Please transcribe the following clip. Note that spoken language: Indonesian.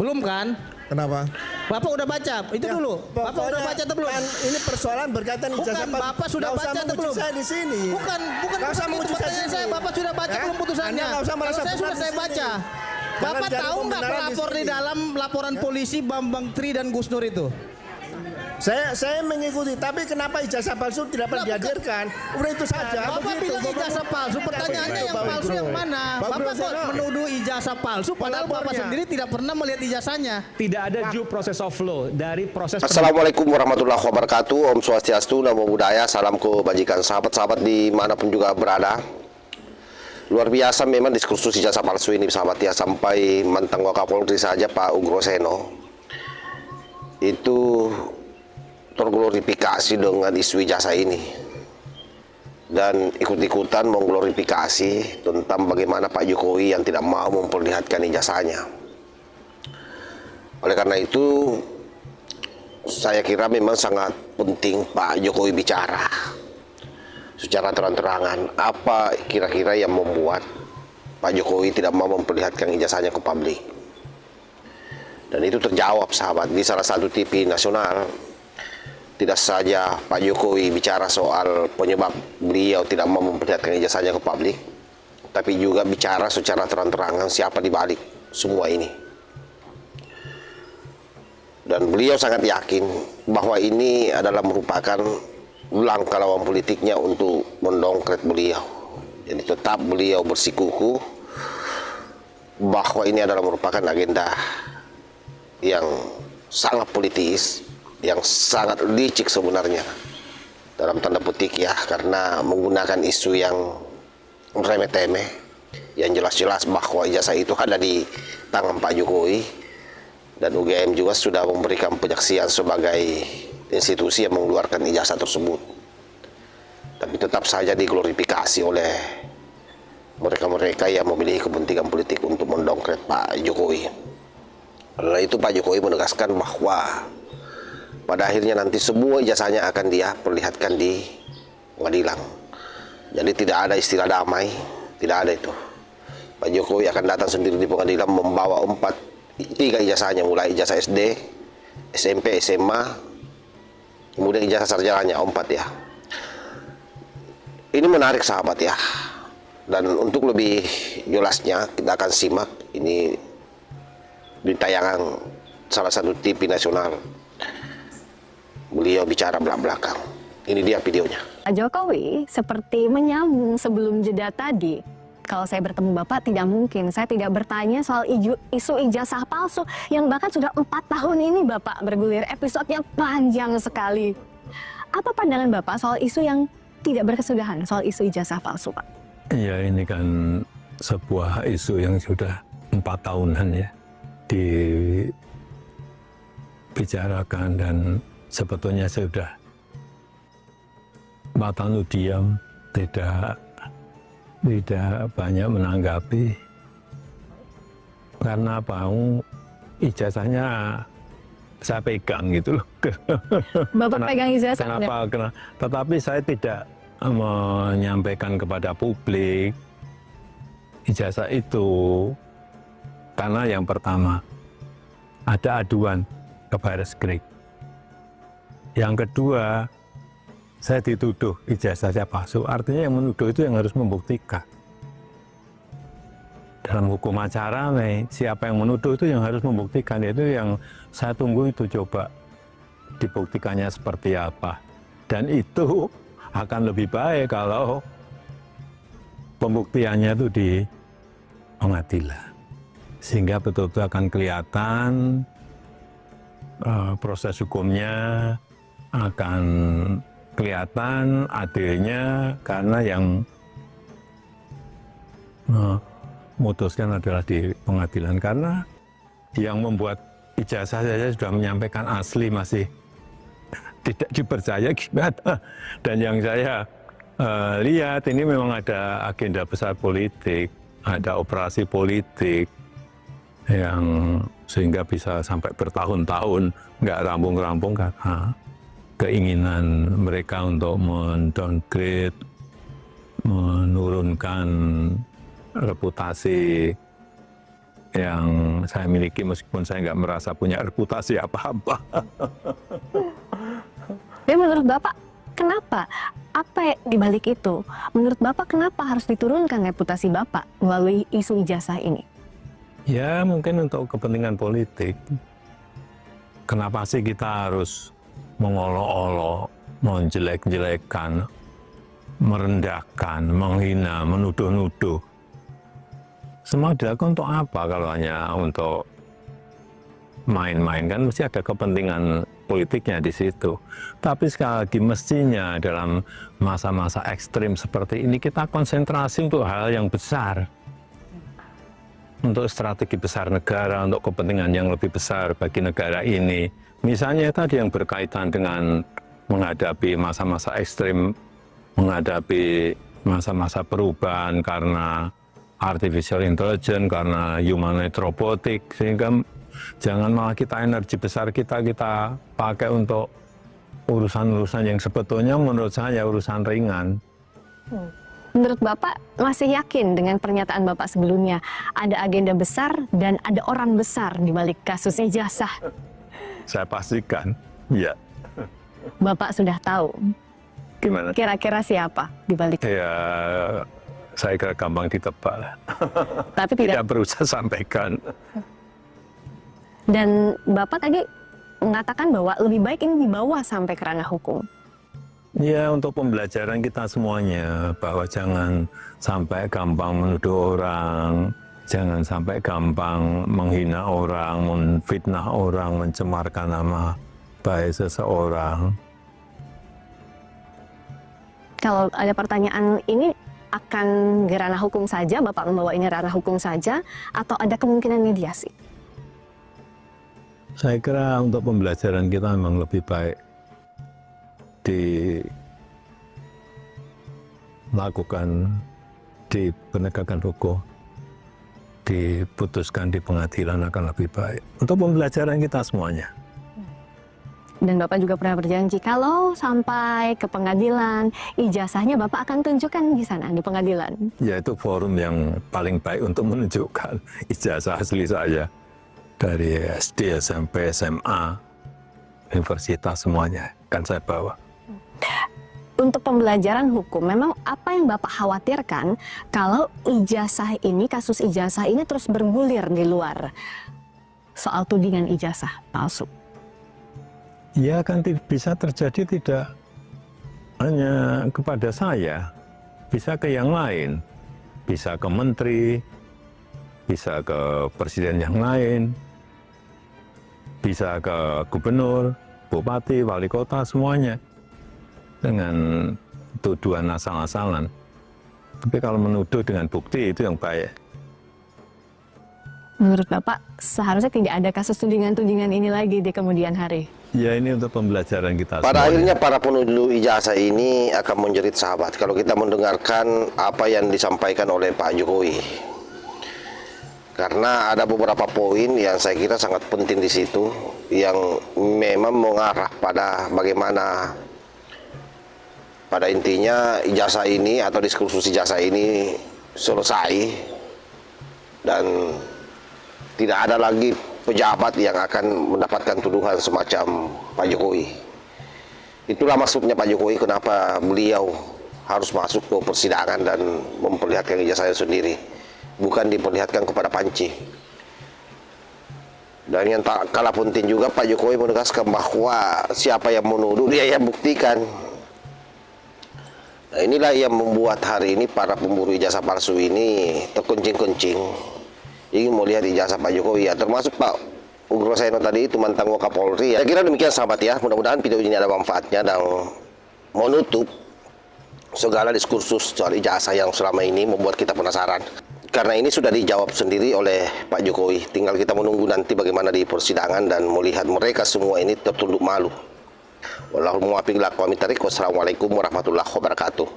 Belum kan? Kenapa? Bapak udah baca, itu Ya, dulu. Bapak pokoknya udah baca atau belum? Kan ini persoalan berkaitan ijazah. Bukan, Bapak sudah Nggak usah baca atau menguji belum? saya di sini. Bukan Nggak usah menguji saya di pertanyaan saya. sini. Bapak sudah baca Ya? belum putusannya? Anda nggak usah Kalau merasa saya benar sudah di saya sini. baca. Jangan Bapak cari tahu nggak pembenaran pelapor di sini. dalam laporan polisi Bambang Tri dan Gus Nur itu? Saya mengikuti, tapi kenapa ijazah palsu tidak pernah dihadirkan? Udah itu saja. Bapak begitu, bilang ijazah palsu, pertanyaannya yang palsu yang mana? Bapak kok menuduh ijazah palsu padahal Bapak sendiri tidak pernah melihat ijazahnya. Tidak ada due process of law dari proses. Assalamualaikum warahmatullahi wabarakatuh. Om Swastiastu, Namo Buddhaya, salam kebajikan sahabat-sahabat dimanapun juga berada. Luar biasa memang diskursus ijazah palsu ini sahabat ya, sampai mantan Wakapolri saja Pak Ugroseno itu terglorifikasi dengan isu ijazah ini dan ikut-ikutan mengglorifikasi tentang bagaimana Pak Jokowi yang tidak mau memperlihatkan ijazahnya. Oleh karena itu saya kira memang sangat penting Pak Jokowi bicara secara terang-terangan apa kira-kira yang membuat Pak Jokowi tidak mau memperlihatkan ijazahnya ke publik. Dan itu terjawab sahabat di salah satu TV nasional. Tidak saja Pak Jokowi bicara soal penyebab beliau tidak mau memperlihatkan ijazahnya ke publik, tapi juga bicara secara terang-terangan siapa di balik semua ini. Dan beliau sangat yakin bahwa ini adalah merupakan langkah lawan politiknya untuk mendongkrak beliau. Jadi tetap beliau bersikukuh bahwa ini adalah merupakan agenda yang sangat politis, yang sangat licik sebenarnya dalam tanda petik ya, karena menggunakan isu yang remeh-temeh yang jelas-jelas bahwa ijazah itu ada di tangan Pak Jokowi, dan UGM juga sudah memberikan penyaksian sebagai institusi yang mengeluarkan ijazah tersebut, tapi tetap saja diglorifikasi oleh mereka-mereka yang memiliki kepentingan politik untuk mendongkrak Pak Jokowi. Karena itu Pak Jokowi menegaskan bahwa pada akhirnya nanti semua ijazahnya akan dia perlihatkan di pengadilan. Jadi tidak ada istilah damai, tidak ada itu. Pak Jokowi akan datang sendiri di pengadilan membawa tiga ijazahnya, mulai ijazah SD, SMP, SMA, kemudian ijazah sarjananya 4 ya. Ini menarik sahabat ya. Dan untuk lebih jelasnya kita akan simak ini di tayangan salah satu TV nasional. Beliau bicara belak-belakan. Ini dia videonya. Pak Jokowi seperti menyambung sebelum jeda tadi. Kalau saya bertemu Bapak tidak mungkin saya tidak bertanya soal isu ijazah palsu yang bahkan sudah 4 tahun ini Bapak bergulir, episodenya panjang sekali. Apa pandangan Bapak soal isu yang tidak berkesudahan, soal isu ijazah palsu, Pak? Ya, ini kan sebuah isu yang sudah 4 tahunan ya dibicarakan, dan sebetulnya saya sudah 4 tahun diam, tidak banyak menanggapi. Karena apa? Ijazahnya saya pegang gitu loh. Bapak pegang ijazah? Kenapa? Tetapi saya tidak menyampaikan kepada publik ijazah itu. Karena yang pertama, ada aduan ke Barreskrim. Yang kedua, saya dituduh ijazahnya palsu. Artinya yang menuduh itu yang harus membuktikan. Dalam hukum acara, siapa yang menuduh itu yang harus membuktikan. Itu yang saya tunggu, itu coba dibuktikannya seperti apa. Dan itu akan lebih baik kalau pembuktiannya itu di pengadilan. Sehingga betul-betul akan kelihatan proses hukumnya, akan kelihatan adilnya, karena yang memutuskan adalah di pengadilan. Karena yang membuat ijazah saya sudah menyampaikan asli masih tidak dipercaya gimana. Dan yang saya lihat ini memang ada agenda besar politik, ada operasi politik yang sehingga bisa sampai bertahun-tahun nggak rampung-rampung karena keinginan mereka untuk mendowngrade, menurunkan reputasi yang saya miliki meskipun saya nggak merasa punya reputasi apa-apa. Tapi menurut Bapak, kenapa? Apa dibalik itu? Menurut Bapak, kenapa harus diturunkan reputasi Bapak melalui isu ijazah ini? Ya mungkin untuk kepentingan politik. Kenapa sih kita harus mengolok-olok, menjelek-jelekan, merendahkan, menghina, menuduh-nuduh? Semua dilakukan untuk apa kalau hanya untuk main-main? Kan mesti ada kepentingan politiknya di situ. Tapi sekali lagi mestinya dalam masa-masa ekstrim seperti ini kita konsentrasi untuk hal yang besar. Untuk strategi besar negara, untuk kepentingan yang lebih besar bagi negara ini. Misalnya tadi yang berkaitan dengan menghadapi masa-masa ekstrim, menghadapi masa-masa perubahan karena artificial intelligence, karena humanoid robotik, sehingga jangan malah kita energi besar kita pakai untuk urusan-urusan yang sebetulnya menurut saya urusan ringan. Menurut Bapak masih yakin dengan pernyataan Bapak sebelumnya ada agenda besar dan ada orang besar di balik kasus ijazah? Saya pastikan, ya. Bapak sudah tahu. Gimana? Kira-kira siapa di balik? Ya, saya kira gampang ditebak. Tapi tidak perlu saya sampaikan. Dan Bapak tadi mengatakan bahwa lebih baik ini dibawa sampai ke ranah hukum. Ya, untuk pembelajaran kita semuanya, bahwa jangan sampai gampang menuduh orang, jangan sampai gampang menghina orang, menfitnah orang, mencemarkan nama baik seseorang. Kalau ada pertanyaan ini akan ke ranah hukum saja, Bapak membawa ini ranah hukum saja, atau ada kemungkinan mediasi? Saya kira untuk pembelajaran kita memang lebih baik dilakukan di penegakan hukum, diputuskan di pengadilan akan lebih baik untuk pembelajaran kita semuanya. Dan Bapak juga pernah berjanji kalau sampai ke pengadilan, ijazahnya Bapak akan tunjukkan di sana, di pengadilan. Ya, itu forum yang paling baik untuk menunjukkan ijazah asli saya dari SD, SMP, SMA, universitas semuanya kan saya bawa. Untuk pembelajaran hukum, memang apa yang Bapak khawatirkan kalau ijazah ini, kasus ijazah ini terus bergulir di luar soal tudingan ijazah palsu? Ya kan bisa terjadi tidak hanya kepada saya, bisa ke yang lain, bisa ke menteri, bisa ke presiden yang lain, bisa ke gubernur, bupati, wali kota, semuanya. Dengan tuduhan asal-asalan. Tapi kalau menuduh dengan bukti itu yang baik. Menurut Bapak, seharusnya tidak ada kasus tudingan-tudingan ini lagi di kemudian hari? Ya, ini untuk pembelajaran kita Pada semuanya. akhirnya para penuduh ijazah ini akan menjerit sahabat kalau kita mendengarkan apa yang disampaikan oleh Pak Jokowi. Karena ada beberapa poin yang saya kira sangat penting di situ, yang memang mengarah pada bagaimana pada intinya ijazah ini atau diskursus ijazah ini selesai dan tidak ada lagi pejabat yang akan mendapatkan tuduhan semacam Pak Jokowi. Itulah maksudnya Pak Jokowi kenapa beliau harus masuk ke persidangan dan memperlihatkan ijazahnya sendiri, bukan diperlihatkan kepada panci. Dan yang tak kalah penting juga, Pak Jokowi menegaskan bahwa siapa yang menuduh dia yang buktikan. Nah, inilah yang membuat hari ini para pemburu ijazah palsu ini terkencing-kencing ingin melihat ijazah Pak Jokowi, ya termasuk Pak Ugroseno tadi itu mantan Wakapolri. Saya kira demikian sahabat ya, mudah-mudahan video ini ada manfaatnya dan menutup segala diskursus soal ijazah yang selama ini membuat kita penasaran. Karena ini sudah dijawab sendiri oleh Pak Jokowi, tinggal kita menunggu nanti bagaimana di persidangan dan melihat mereka semua ini tertunduk malu. Wallahul muwaffiq ila aqwamit thariq. Wassalamualaikum warahmatullahi wabarakatuh.